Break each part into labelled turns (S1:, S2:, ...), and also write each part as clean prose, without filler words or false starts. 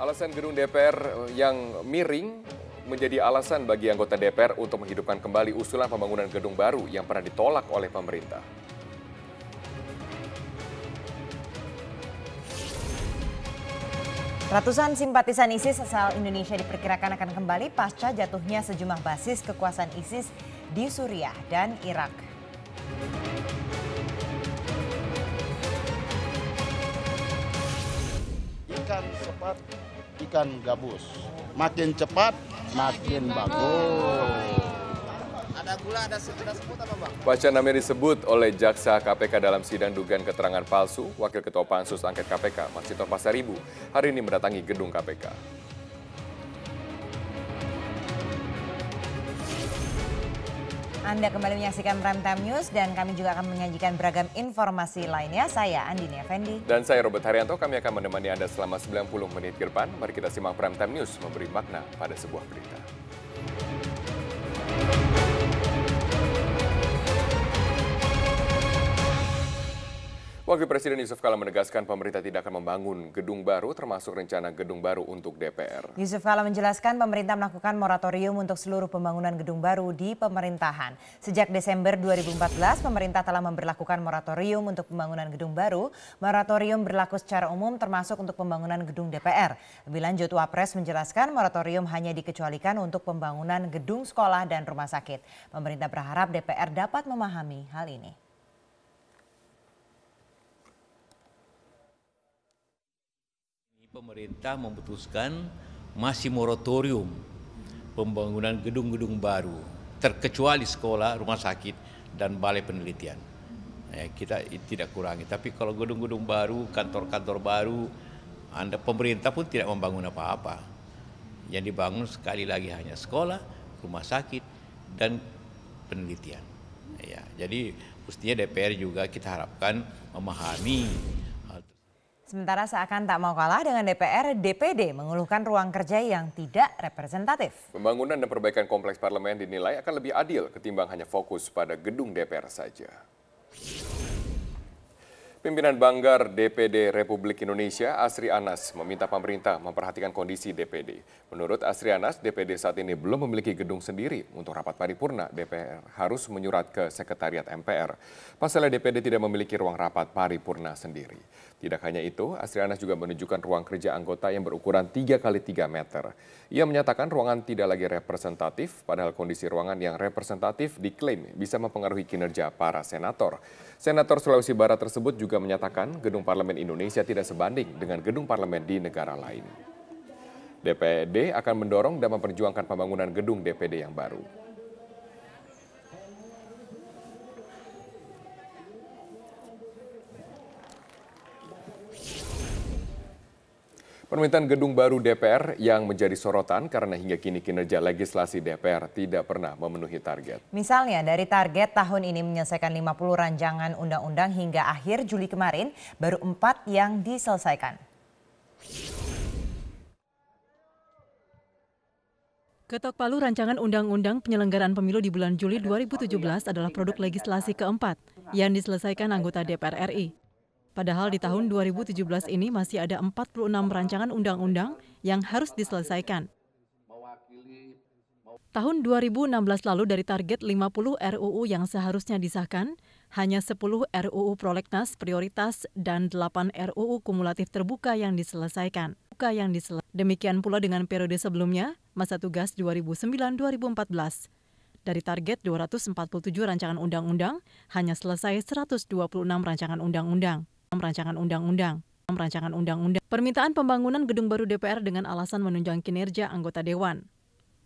S1: Alasan gedung DPR yang miring menjadi alasan bagi anggota DPR untuk menghidupkan kembali usulan pembangunan gedung baru yang pernah ditolak oleh pemerintah.
S2: Ratusan simpatisan ISIS asal Indonesia diperkirakan akan kembali pasca jatuhnya sejumlah basis kekuasaan ISIS di Suriah dan Irak.
S3: Ikan cepat, ikan gabus. Makin cepat, makin bagus.
S4: Ada gula, ada sebut apa Bang?
S1: Bacaan namanya disebut oleh Jaksa KPK dalam sidang dugaan keterangan palsu. Wakil Ketua Pansus Angket KPK, Masinton Pasaribu, hari ini mendatangi gedung KPK.
S2: Anda kembali menyaksikan Prime Time News dan kami juga akan menyajikan beragam informasi lainnya. Saya Andini Effendi.
S1: Dan saya Robert Haryanto, kami akan menemani Anda selama 90 menit ke depan. Mari kita simak Prime Time News memberi makna pada sebuah berita. Wakil Presiden Yusuf Kala menegaskan pemerintah tidak akan membangun gedung baru termasuk rencana gedung baru untuk DPR.
S2: Yusuf Kala menjelaskan pemerintah melakukan moratorium untuk seluruh pembangunan gedung baru di pemerintahan. Sejak Desember 2014, pemerintah telah memberlakukan moratorium untuk pembangunan gedung baru. Moratorium berlaku secara umum termasuk untuk pembangunan gedung DPR. Lebih lanjut, Wapres menjelaskan moratorium hanya dikecualikan untuk pembangunan gedung sekolah dan rumah sakit. Pemerintah berharap DPR dapat memahami hal ini.
S5: Pemerintah memutuskan masih moratorium pembangunan gedung-gedung baru, terkecuali sekolah, rumah sakit, dan balai penelitian. Kita tidak kurangi, tapi kalau gedung-gedung baru, kantor-kantor baru, pemerintah pun tidak membangun apa-apa. Yang dibangun sekali lagi hanya sekolah, rumah sakit, dan penelitian. Jadi mestinya DPR juga kita harapkan memahami.
S2: Sementara seakan tak mau kalah dengan DPR, DPD mengeluhkan ruang kerja yang tidak representatif.
S1: Pembangunan dan perbaikan kompleks parlemen dinilai akan lebih adil ketimbang hanya fokus pada gedung DPR saja. Pimpinan Banggar DPD Republik Indonesia, Asri Anas, meminta pemerintah memperhatikan kondisi DPD. Menurut Asri Anas, DPD saat ini belum memiliki gedung sendiri. Untuk rapat paripurna, DPR harus menyurat ke Sekretariat MPR. Pasalnya DPD tidak memiliki ruang rapat paripurna sendiri. Tidak hanya itu, Asri Anas juga menunjukkan ruang kerja anggota yang berukuran 3 x 3 meter. Ia menyatakan ruangan tidak lagi representatif, padahal kondisi ruangan yang representatif diklaim bisa mempengaruhi kinerja para senator. Senator Sulawesi Barat tersebut juga menyatakan gedung parlemen Indonesia tidak sebanding dengan gedung parlemen di negara lain. DPD akan mendorong dan memperjuangkan pembangunan gedung DPD yang baru. Permintaan gedung baru DPR yang menjadi sorotan karena hingga kini kinerja legislasi DPR tidak pernah memenuhi target.
S2: Misalnya dari target tahun ini menyelesaikan 50 rancangan undang-undang hingga akhir Juli kemarin, baru 4 yang diselesaikan.
S6: Ketok palu rancangan undang-undang penyelenggaraan pemilu di bulan Juli 2017 adalah produk legislasi keempat yang diselesaikan anggota DPR RI. Padahal di tahun 2017 ini masih ada 46 rancangan undang-undang yang harus diselesaikan. Tahun 2016 lalu dari target 50 RUU yang seharusnya disahkan, hanya 10 RUU prolegnas prioritas dan 8 RUU kumulatif terbuka yang diselesaikan. Demikian pula dengan periode sebelumnya, masa tugas 2009-2014. Dari target 247 rancangan undang-undang, hanya selesai 126 rancangan undang-undang. Permintaan pembangunan gedung baru DPR dengan alasan menunjang kinerja anggota Dewan.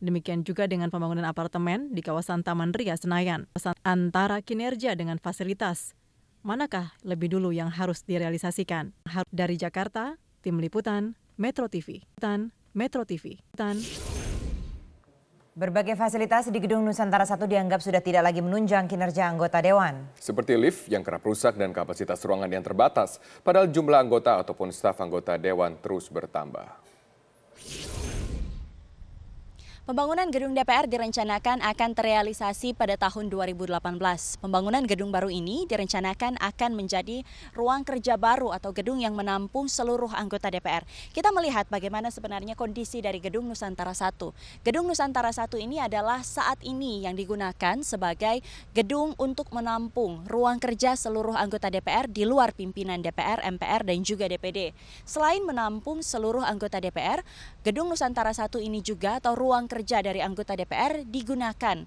S6: Demikian juga dengan pembangunan apartemen di kawasan Taman Ria Senayan. Antara kinerja dengan fasilitas, manakah lebih dulu yang harus direalisasikan? Dari Jakarta, Tim Liputan, Metro TV.
S2: Berbagai fasilitas di Gedung Nusantara I dianggap sudah tidak lagi menunjang kinerja anggota Dewan.
S1: Seperti lift yang kerap rusak dan kapasitas ruangan yang terbatas, padahal jumlah anggota ataupun staf anggota Dewan terus bertambah.
S7: Pembangunan gedung DPR direncanakan akan terrealisasi pada tahun 2018. Pembangunan gedung baru ini direncanakan akan menjadi ruang kerja baru atau gedung yang menampung seluruh anggota DPR. Kita melihat bagaimana sebenarnya kondisi dari Gedung Nusantara 1. Gedung Nusantara 1 ini adalah saat ini yang digunakan sebagai gedung untuk menampung ruang kerja seluruh anggota DPR di luar pimpinan DPR, MPR, dan juga DPD. Selain menampung seluruh anggota DPR, Gedung Nusantara 1 ini juga atau ruang kerja dari anggota DPR digunakan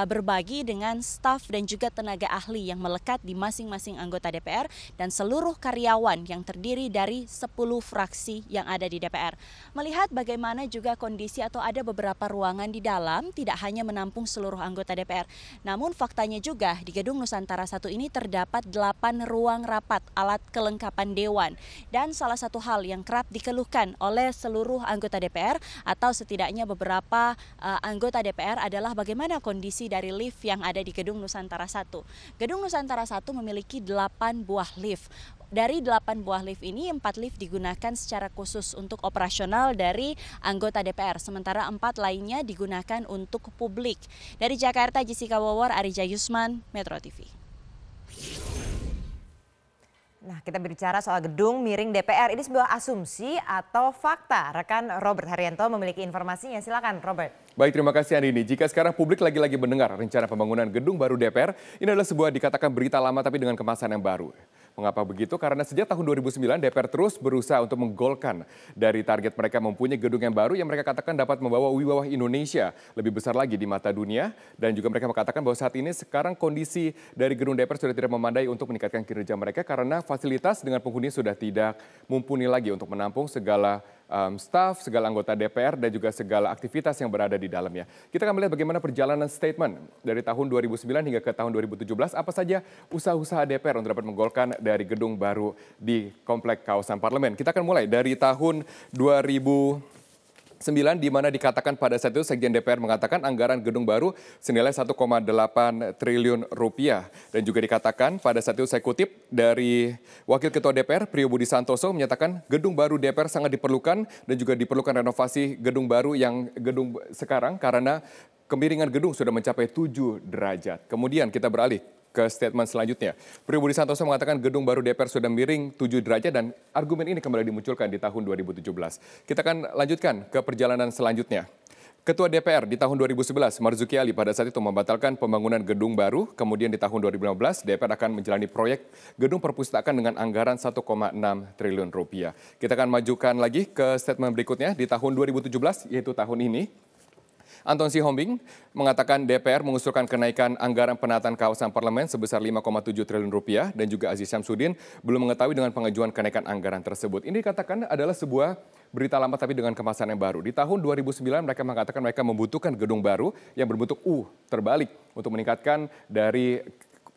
S7: berbagi dengan staf dan juga tenaga ahli yang melekat di masing-masing anggota DPR dan seluruh karyawan yang terdiri dari 10 fraksi yang ada di DPR. Melihat bagaimana juga kondisi atau ada beberapa ruangan di dalam tidak hanya menampung seluruh anggota DPR. Namun faktanya juga di Gedung Nusantara 1 ini terdapat 8 ruang rapat alat kelengkapan dewan. Dan salah satu hal yang kerap dikeluhkan oleh seluruh anggota DPR atau setidaknya beberapa anggota DPR adalah bagaimana kondisi dari lift yang ada di Gedung Nusantara 1. Gedung Nusantara 1 memiliki 8 buah lift. Dari 8 buah lift ini, 4 lift digunakan secara khusus untuk operasional dari anggota DPR, sementara 4 lainnya digunakan untuk publik. Dari Jakarta, Jessica Wawor, Arija Yusman, Metro TV.
S2: Nah, kita berbicara soal gedung miring DPR. Ini sebuah asumsi atau fakta? Rekan Robert Haryanto memiliki informasinya. Silakan, Robert.
S1: Baik, terima kasih Andini. Jika sekarang publik lagi-lagi mendengar rencana pembangunan gedung baru DPR, ini adalah sebuah dikatakan berita lama tapi dengan kemasan yang baru. Mengapa begitu? Karena sejak tahun 2009 DPR terus berusaha untuk menggolkan dari target mereka mempunyai gedung yang baru yang mereka katakan dapat membawa wibawa Indonesia lebih besar lagi di mata dunia. Dan juga mereka mengatakan bahwa saat ini sekarang kondisi dari gedung DPR sudah tidak memadai untuk meningkatkan kinerja mereka karena fasilitas dengan penghuni sudah tidak mumpuni lagi untuk menampung segala staf, segala anggota DPR dan juga segala aktivitas yang berada di dalamnya. Kita akan melihat bagaimana perjalanan statement dari tahun 2009 hingga ke tahun 2017, apa saja usaha-usaha DPR untuk dapat menggolkan dari gedung baru di komplek kawasan parlemen. Kita akan mulai dari tahun 2009 di mana dikatakan pada saat itu Sekjen DPR mengatakan anggaran gedung baru senilai 1,8 triliun rupiah. Dan juga dikatakan pada saat itu saya kutip dari Wakil Ketua DPR Priyo Budi Santoso menyatakan gedung baru DPR sangat diperlukan dan juga diperlukan renovasi gedung baru yang gedung sekarang karena kemiringan gedung sudah mencapai 7 derajat. Kemudian kita beralih ke statement selanjutnya. Priyo Budi Santoso mengatakan gedung baru DPR sudah miring 7 derajat dan argumen ini kembali dimunculkan di tahun 2017. Kita akan lanjutkan ke perjalanan selanjutnya. Ketua DPR di tahun 2011, Marzuki Ali pada saat itu membatalkan pembangunan gedung baru. Kemudian di tahun 2015, DPR akan menjalani proyek gedung perpustakaan dengan anggaran 1,6 triliun rupiah. Kita akan majukan lagi ke statement berikutnya di tahun 2017, yaitu tahun ini. Anton Sihombing mengatakan DPR mengusulkan kenaikan anggaran penataan kawasan parlemen sebesar 5,7 triliun rupiah dan juga Aziz Syamsuddin belum mengetahui dengan pengajuan kenaikan anggaran tersebut. Ini dikatakan adalah sebuah berita lama tapi dengan kemasan yang baru. Di tahun 2009 mereka mengatakan mereka membutuhkan gedung baru yang berbentuk U terbalik untuk meningkatkan dari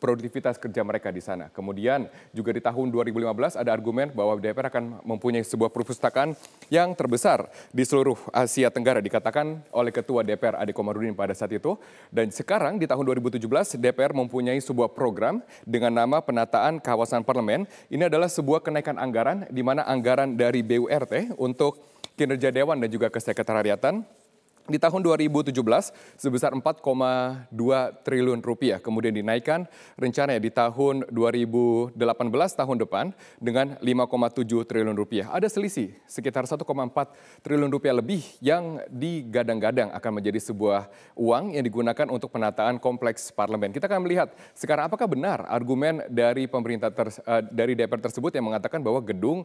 S1: produktivitas kerja mereka di sana. Kemudian juga di tahun 2015 ada argumen bahwa DPR akan mempunyai sebuah perpustakaan yang terbesar di seluruh Asia Tenggara dikatakan oleh Ketua DPR Ade Komarudin pada saat itu. Dan sekarang di tahun 2017 DPR mempunyai sebuah program dengan nama penataan kawasan parlemen. Ini adalah sebuah kenaikan anggaran di mana anggaran dari BURT untuk kinerja dewan dan juga kesekretariatan di tahun 2017 sebesar 4,2 triliun rupiah. Kemudian dinaikkan rencananya di tahun 2018 tahun depan dengan 5,7 triliun rupiah. Ada selisih sekitar 1,4 triliun rupiah lebih yang digadang-gadang akan menjadi sebuah uang yang digunakan untuk penataan kompleks parlemen. Kita akan melihat sekarang apakah benar argumen dari pemerintah dari DPR tersebut yang mengatakan bahwa gedung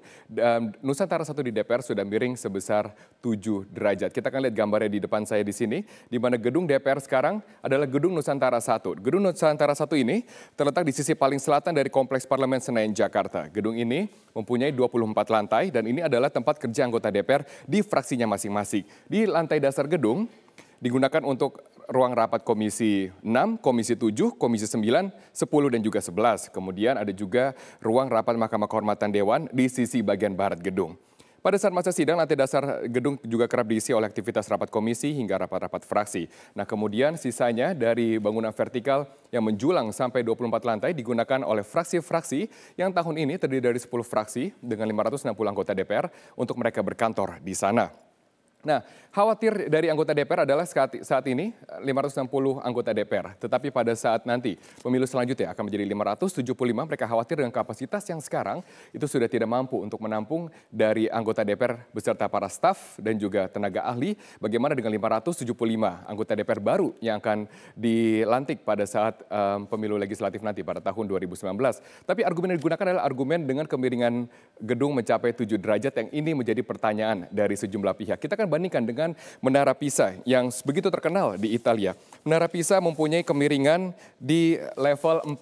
S1: Nusantara 1 di DPR sudah miring sebesar 7 derajat. Kita akan lihat gambarnya di depan saya di sini, di mana gedung DPR sekarang adalah Gedung Nusantara 1. Gedung Nusantara 1 ini terletak di sisi paling selatan dari Kompleks Parlemen Senayan, Jakarta. Gedung ini mempunyai 24 lantai dan ini adalah tempat kerja anggota DPR di fraksinya masing-masing. Di lantai dasar gedung digunakan untuk ruang rapat Komisi 6, Komisi 7, Komisi 9, 10, dan juga 11. Kemudian ada juga ruang rapat Mahkamah Kehormatan Dewan di sisi bagian barat gedung. Pada saat masa sidang, lantai dasar gedung juga kerap diisi oleh aktivitas rapat komisi hingga rapat-rapat fraksi. Nah, kemudian sisanya dari bangunan vertikal yang menjulang sampai 24 lantai digunakan oleh fraksi-fraksi yang tahun ini terdiri dari 10 fraksi dengan 560 anggota DPR untuk mereka berkantor di sana. Nah, khawatir dari anggota DPR adalah saat ini 560 anggota DPR. Tetapi pada saat nanti pemilu selanjutnya akan menjadi 575, mereka khawatir dengan kapasitas yang sekarang itu sudah tidak mampu untuk menampung dari anggota DPR beserta para staf dan juga tenaga ahli. Bagaimana dengan 575 anggota DPR baru yang akan dilantik pada saat pemilu legislatif nanti pada tahun 2019. Tapi argumen yang digunakan adalah argumen dengan kemiringan gedung mencapai 7 derajat yang ini menjadi pertanyaan dari sejumlah pihak. Kita akan bandingkan dengan Menara Pisa yang begitu terkenal di Italia. Menara Pisa mempunyai kemiringan di level 4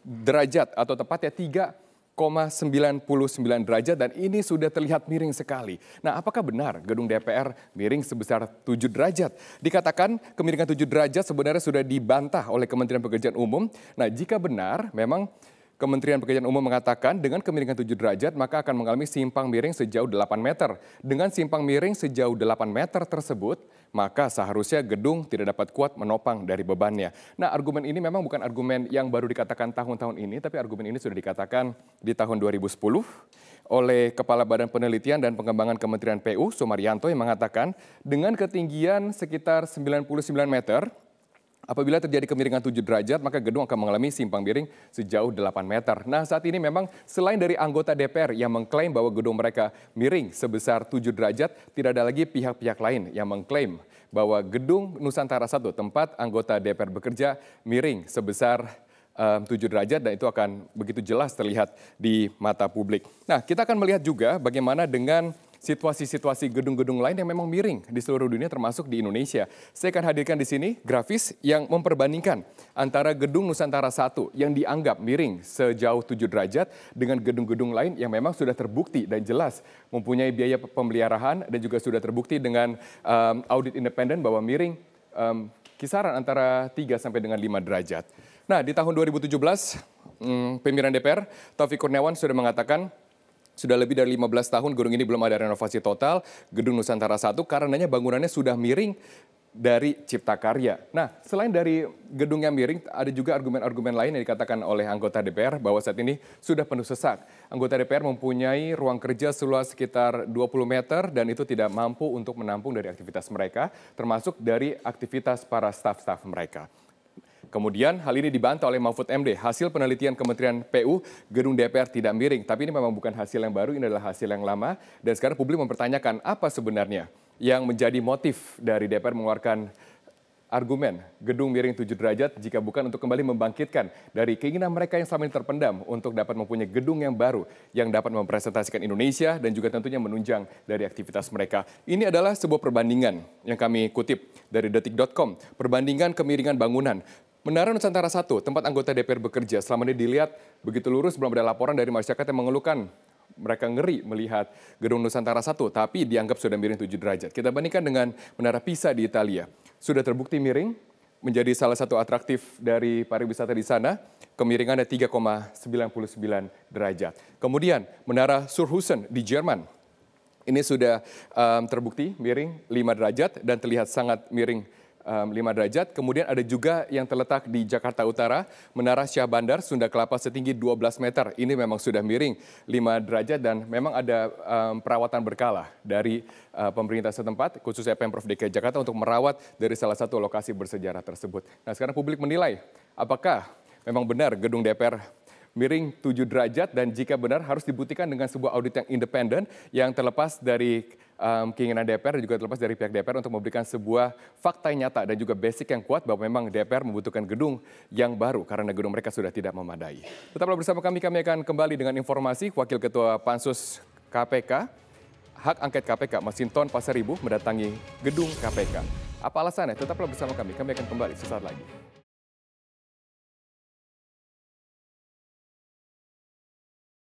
S1: derajat atau tepatnya 3,99 derajat dan ini sudah terlihat miring sekali. Nah, apakah benar gedung DPR miring sebesar 7 derajat? Dikatakan kemiringan 7 derajat sebenarnya sudah dibantah oleh Kementerian Pekerjaan Umum. Nah, jika benar memang Kementerian Pekerjaan Umum mengatakan dengan kemiringan 7 derajat maka akan mengalami simpang miring sejauh 8 meter. Dengan simpang miring sejauh 8 meter tersebut, maka seharusnya gedung tidak dapat kuat menopang dari bebannya. Nah, argumen ini memang bukan argumen yang baru dikatakan tahun-tahun ini, tapi argumen ini sudah dikatakan di tahun 2010 oleh Kepala Badan Penelitian dan Pengembangan Kementerian PU, Sumaryanto, yang mengatakan dengan ketinggian sekitar 99 meter, apabila terjadi kemiringan 7 derajat, maka gedung akan mengalami simpang miring sejauh 8 meter. Nah, saat ini memang selain dari anggota DPR yang mengklaim bahwa gedung mereka miring sebesar 7 derajat, tidak ada lagi pihak-pihak lain yang mengklaim bahwa gedung Nusantara 1, tempat anggota DPR bekerja, miring sebesar 7 derajat dan itu akan begitu jelas terlihat di mata publik. Nah, kita akan melihat juga bagaimana dengan situasi-situasi gedung-gedung lain yang memang miring di seluruh dunia termasuk di Indonesia. Saya akan hadirkan di sini grafis yang memperbandingkan antara gedung Nusantara 1 yang dianggap miring sejauh 7 derajat dengan gedung-gedung lain yang memang sudah terbukti dan jelas mempunyai biaya pemeliharaan dan juga sudah terbukti dengan audit independen bahwa miring kisaran antara 3 sampai dengan 5 derajat. Nah, di tahun 2017 pimpinan DPR Taufik Kurniawan sudah mengatakan sudah lebih dari 15 tahun gedung ini belum ada renovasi total, gedung Nusantara 1 karenanya bangunannya sudah miring dari Cipta Karya. Nah, selain dari gedung yang miring, ada juga argumen-argumen lain yang dikatakan oleh anggota DPR bahwa saat ini sudah penuh sesak. Anggota DPR mempunyai ruang kerja seluas sekitar 20 meter dan itu tidak mampu untuk menampung dari aktivitas mereka, termasuk dari aktivitas para staf-staf mereka. Kemudian hal ini dibantah oleh Mahfud MD. Hasil penelitian Kementerian PU, gedung DPR tidak miring. Tapi ini memang bukan hasil yang baru, ini adalah hasil yang lama. Dan sekarang publik mempertanyakan apa sebenarnya yang menjadi motif dari DPR mengeluarkan argumen gedung miring 7 derajat jika bukan untuk kembali membangkitkan dari keinginan mereka yang selama ini terpendam untuk dapat mempunyai gedung yang baru yang dapat mempresentasikan Indonesia dan juga tentunya menunjang dari aktivitas mereka. Ini adalah sebuah perbandingan yang kami kutip dari detik.com. Perbandingan kemiringan bangunan. Menara Nusantara 1, tempat anggota DPR bekerja, selama ini dilihat begitu lurus, belum ada laporan dari masyarakat yang mengeluhkan. Mereka ngeri melihat gedung Nusantara 1, tapi dianggap sudah miring 7 derajat. Kita bandingkan dengan Menara Pisa di Italia. Sudah terbukti miring, menjadi salah satu atraktif dari pariwisata di sana. Kemiringannya 3,99 derajat. Kemudian Menara Surhusen di Jerman. Ini sudah terbukti miring 5 derajat dan terlihat sangat miring 5 derajat. Kemudian ada juga yang terletak di Jakarta Utara, Menara Syah Bandar, Sunda Kelapa setinggi 12 meter. Ini memang sudah miring 5 derajat dan memang ada perawatan berkala dari pemerintah setempat, khususnya Pemprov DKI Jakarta untuk merawat dari salah satu lokasi bersejarah tersebut. Nah, sekarang publik menilai apakah memang benar gedung DPR miring 7 derajat dan jika benar harus dibuktikan dengan sebuah audit yang independen yang terlepas dari keinginan DPR dan juga terlepas dari pihak DPR untuk memberikan sebuah fakta yang nyata dan juga basic yang kuat bahwa memang DPR membutuhkan gedung yang baru karena gedung mereka sudah tidak memadai. Tetaplah bersama kami akan kembali dengan informasi Wakil Ketua Pansus KPK, Hak Angket KPK, Masinton Pasaribu mendatangi gedung KPK. Apa alasannya? Tetaplah bersama kami akan kembali sesaat lagi.